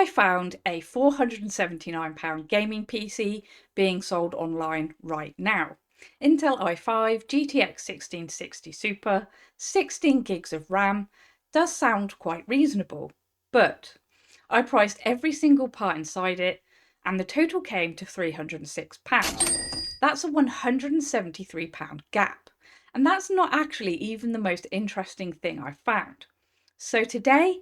I found a £479 gaming PC being sold online right now. Intel i5 GTX 1660 Super, 16 gigs of RAM, does sound quite reasonable, but I priced every single part inside it and the total came to £306. That's a £173 gap. And that's not actually even the most interesting thing I've found. So today,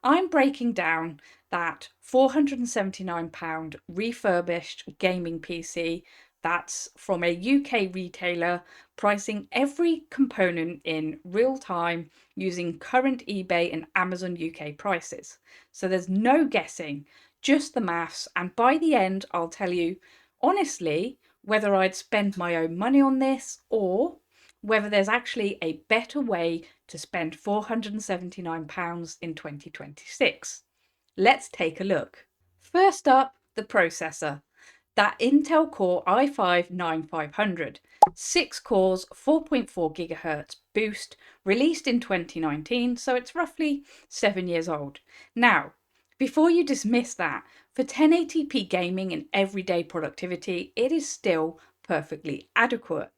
I'm breaking down that £479 refurbished gaming PC that's from a UK retailer, pricing every component in real time using current eBay and Amazon UK prices. So there's no guessing, just the maths. And by the end, I'll tell you honestly whether I'd spend my own money on this or whether there's actually a better way to spend £479 in 2026. Let's take a look. First up, the processor. That Intel Core i5-9500, 6 cores, 4.4 GHz boost, released in 2019, so it's roughly 7 years old. Now, before you dismiss that, for 1080p gaming and everyday productivity, it is still perfectly adequate.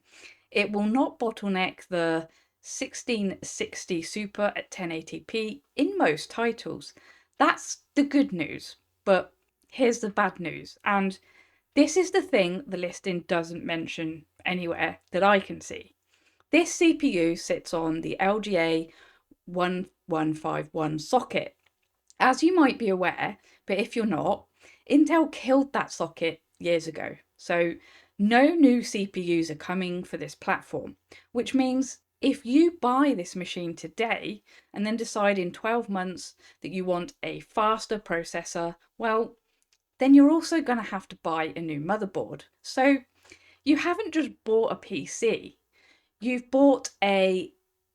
It will not bottleneck the 1660 Super at 1080p in most titles. That's the good news, but here's the bad news. And this is the thing the listing doesn't mention anywhere that I can see. This CPU sits on the LGA 1151 socket. As you might be aware, but if you're not, Intel killed that socket years ago. So no new CPUs are coming for this platform, which means if you buy this machine today and then decide in 12 months that you want a faster processor, well, then you're also going to have to buy a new motherboard. So you haven't just bought a PC, you've bought a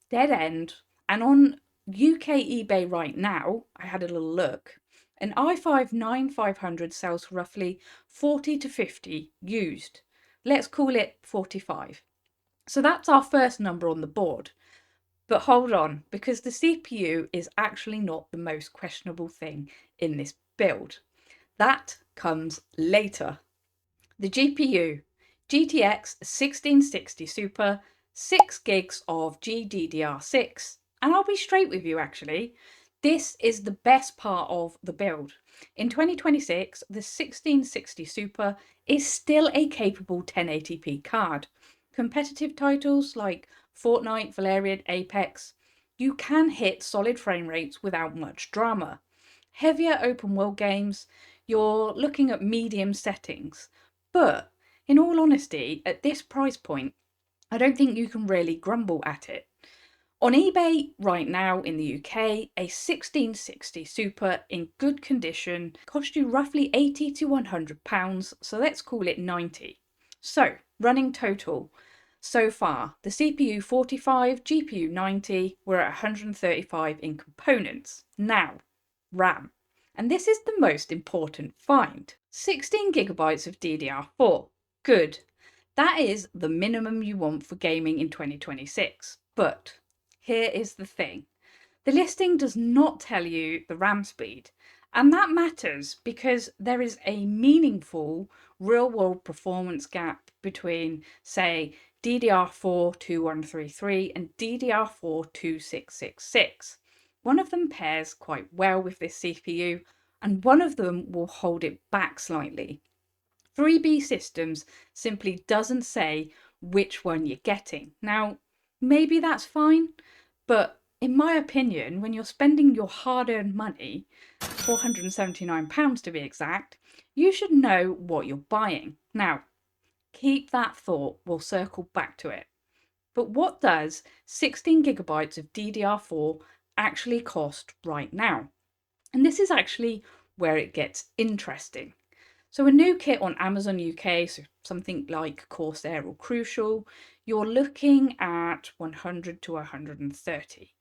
dead end. And on UK eBay right now, I had a little look, an i5-9500 sells for roughly 40 to 50 used. Let's call it 45. So that's our first number on the board. But hold on, because the CPU is actually not the most questionable thing in this build. That comes later. The GPU, GTX 1660 Super, 6 gigs of GDDR6. And I'll be straight with you actually, this is the best part of the build. In 2026, the 1660 Super is still a capable 1080p card. Competitive titles like Fortnite, Valerian, Apex, you can hit solid frame rates without much drama. Heavier open world games, you're looking at medium settings. But in all honesty, at this price point, I don't think you can really grumble at it. On eBay right now in the UK, a 1660 Super in good condition cost you roughly £80 to £100, so let's call it 90. So, running total. So far, the CPU 45, GPU 90, we're at 135 in components. Now, RAM. And this is the most important find. 16 gigabytes of DDR4. Good. That is the minimum you want for gaming in 2026. But here is the thing. The listing does not tell you the RAM speed. And that matters because there is a meaningful real-world performance gap between, say, DDR4 2133 and DDR4 2666. One of them pairs quite well with this CPU, and one of them will hold it back slightly. 3B Systems simply doesn't say which one you're getting. Now, maybe that's fine, but in my opinion, when you're spending your hard-earned money, £479 to be exact, you should know what you're buying. Now, keep that thought, we'll circle back to it. But what does 16 gigabytes of DDR4 actually cost right now? And this is actually where it gets interesting. So a new kit on Amazon UK, so something like Corsair or Crucial, you're looking at 100 to 130.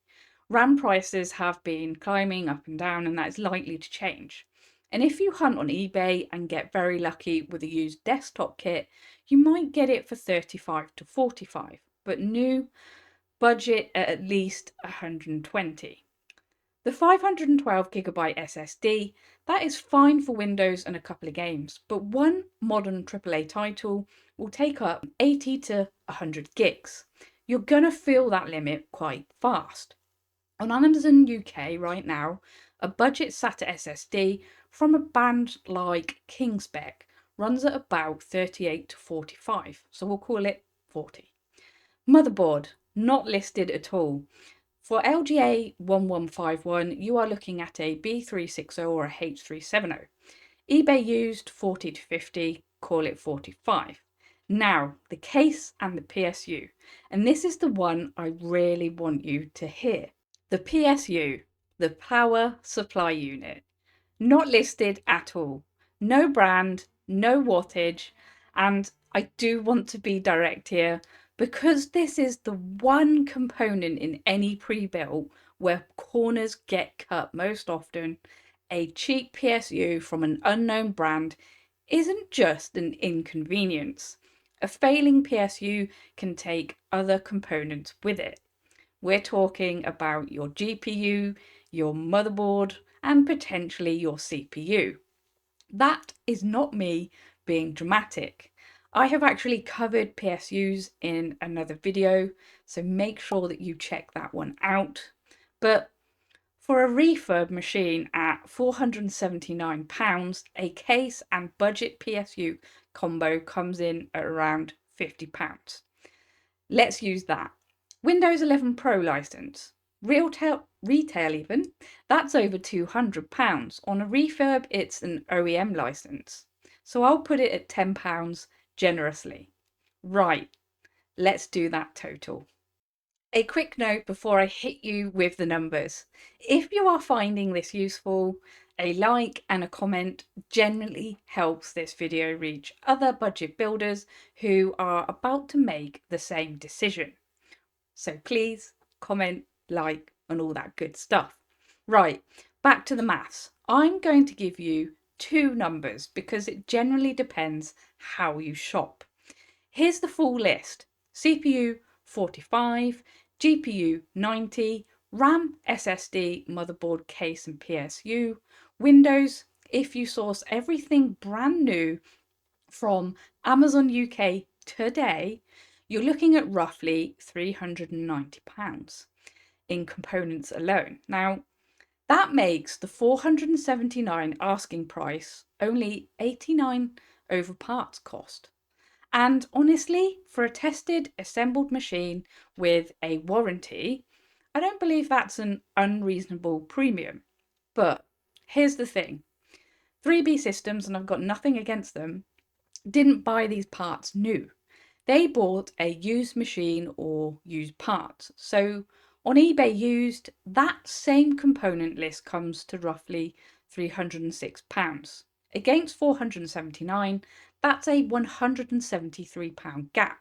RAM prices have been climbing up and down, and that is likely to change. And if you hunt on eBay and get very lucky with a used desktop kit, you might get it for 35 to 45, but new, budget at least 120. The 512GB SSD, that is fine for Windows and a couple of games, but one modern AAA title will take up 80 to 100 gigs. You're gonna feel that limit quite fast. On Amazon UK right now, a budget SATA SSD from a brand like Kingspec runs at about 38 to 45, so we'll call it 40. Motherboard, not listed at all. For LGA 1151, you are looking at a B360 or a H370. eBay used 40 to 50, call it 45. Now, the case and the PSU, and this is the one I really want you to hear. The PSU, the power supply unit, not listed at all. No brand, no wattage, and I do want to be direct here because this is the one component in any pre-built where corners get cut most often. A cheap PSU from an unknown brand isn't just an inconvenience. A failing PSU can take other components with it. We're talking about your GPU, your motherboard, and potentially your CPU. That is not me being dramatic. I have actually covered PSUs in another video, so make sure that you check that one out. But for a refurb machine at £479, a case and budget PSU combo comes in at around £50. Let's use that. Windows 11 Pro license, retail even, that's over £200. On a refurb, it's an OEM license. So I'll put it at £10 generously. Right, let's do that total. A quick note before I hit you with the numbers. If you are finding this useful, a like and a comment generally helps this video reach other budget builders who are about to make the same decision. So please comment, like, and all that good stuff. Right, back to the maths. I'm going to give you two numbers because it generally depends how you shop. Here's the full list. CPU 45, GPU 90, RAM, SSD, motherboard, case and PSU. Windows, if you source everything brand new from Amazon UK today, you're looking at roughly £390 in components alone. Now, that makes the $479 asking price only $89 over parts cost. And honestly, for a tested, assembled machine with a warranty, I don't believe that's an unreasonable premium. But here's the thing. 3B Systems, and I've got nothing against them, didn't buy these parts new. They bought a used machine or used parts. So on eBay used, that same component list comes to roughly £306. Against 479, that's a £173 gap.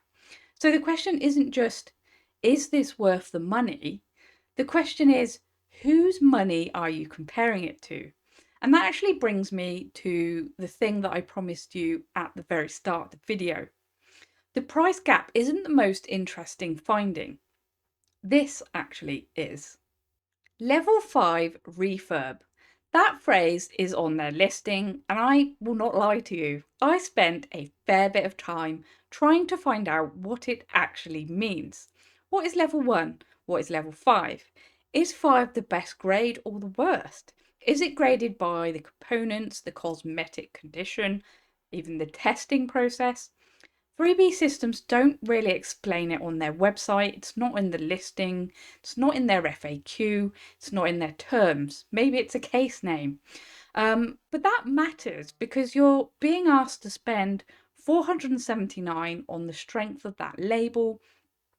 So the question isn't just, is this worth the money? The question is, whose money are you comparing it to? And that actually brings me to the thing that I promised you at the very start of the video. The price gap isn't the most interesting finding. This actually is. Level 5 refurb. That phrase is on their listing, and I will not lie to you. I spent a fair bit of time trying to find out what it actually means. What is level 1? What is level 5? Is 5 the best grade or the worst? Is it graded by the components, the cosmetic condition, even the testing process? 3B Systems don't really explain it on their website. It's not in the listing. It's not in their FAQ. It's not in their terms. Maybe it's a case name. But that matters because you're being asked to spend $479 on the strength of that label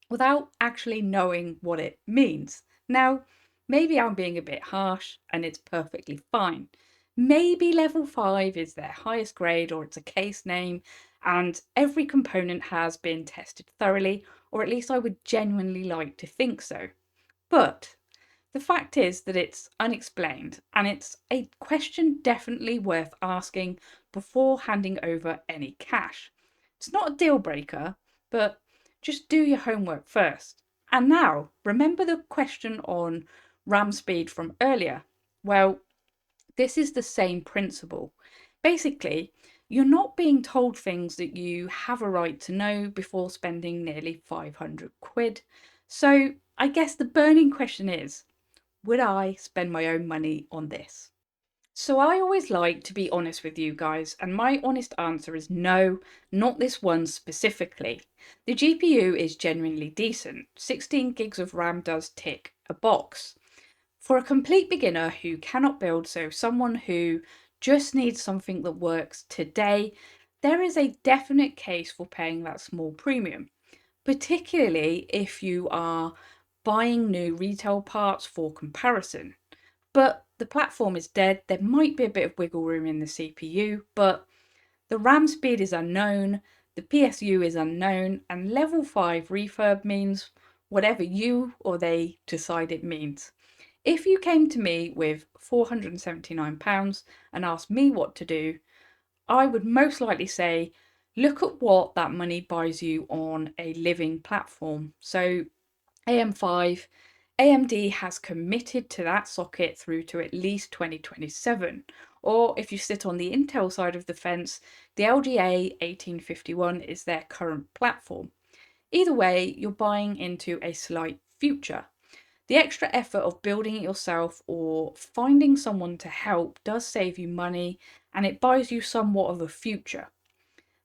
without actually knowing what it means. Now, maybe I'm being a bit harsh and it's perfectly fine. Maybe level 5 is their highest grade or it's a case name and every component has been tested thoroughly, or at least I would genuinely like to think so. But the fact is that it's unexplained and it's a question definitely worth asking before handing over any cash. It's not a deal breaker, but just do your homework first. And now, remember the question on RAM speed from earlier. Well, this is the same principle. Basically, you're not being told things that you have a right to know before spending nearly 500 quid. So I guess the burning question is, would I spend my own money on this? So I always like to be honest with you guys, and my honest answer is no, not this one specifically. The GPU is genuinely decent. 16 gigs of RAM does tick a box. For a complete beginner who cannot build, so someone who just needs something that works today, there is a definite case for paying that small premium, particularly if you are buying new retail parts for comparison. But the platform is dead. There might be a bit of wiggle room in the CPU, but the RAM speed is unknown, the PSU is unknown, and level 5 refurb means whatever you or they decide it means. If you came to me with £479 and asked me what to do, I would most likely say, look at what that money buys you on a living platform. So AM5, AMD has committed to that socket through to at least 2027. Or if you sit on the Intel side of the fence, the LGA 1851 is their current platform. Either way, you're buying into a slight future. The extra effort of building it yourself or finding someone to help does save you money and it buys you somewhat of a future.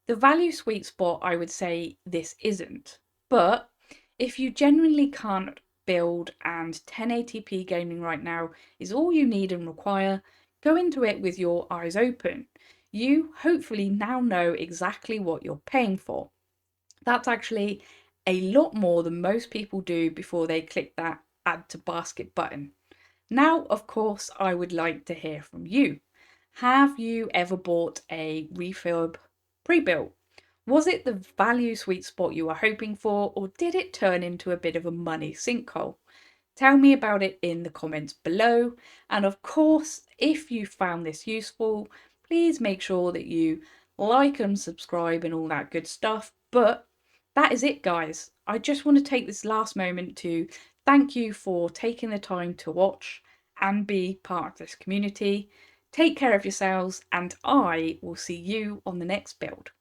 The value sweet spot, I would say this isn't. But if you genuinely can't build and 1080p gaming right now is all you need and require, go into it with your eyes open. You hopefully now know exactly what you're paying for. That's actually a lot more than most people do before they click that add to basket button. Now, of course, I would like to hear from you. Have you ever bought a refurb pre-built? Was it the value sweet spot you were hoping for, or did it turn into a bit of a money sinkhole? Tell me about it in the comments below. And of course, if you found this useful, please make sure that you like and subscribe and all that good stuff. But that is it, guys. I just want to take this last moment to thank you for taking the time to watch and be part of this community. Take care of yourselves, and I will see you on the next build.